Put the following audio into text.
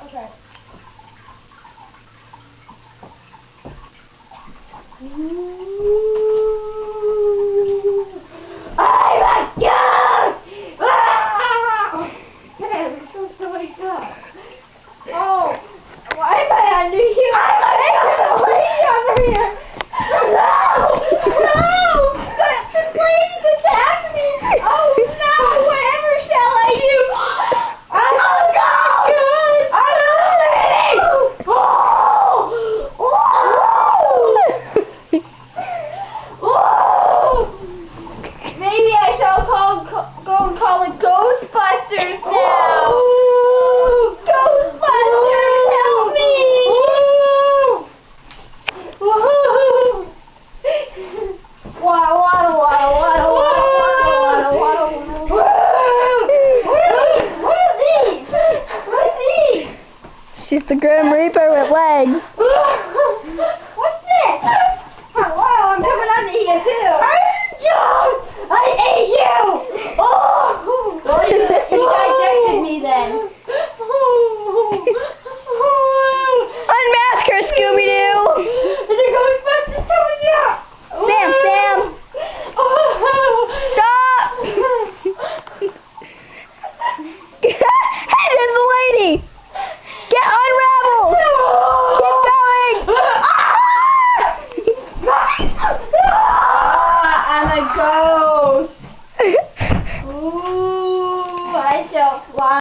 Okay. Oh my God! Ah! Man, we're supposed to wake up. Oh, why am I under here? I'm a lady under here. No! No! This lady's attacked me. Oh no! Whatever shall I do? Oh God! I'm a lady! Maybe I shall go and call the Ghostbusters now. Ghostbusters, help me! What are these? What are these? She's the Grim Reaper with legs. What's this? Hello, I'm coming under here too. I hate you!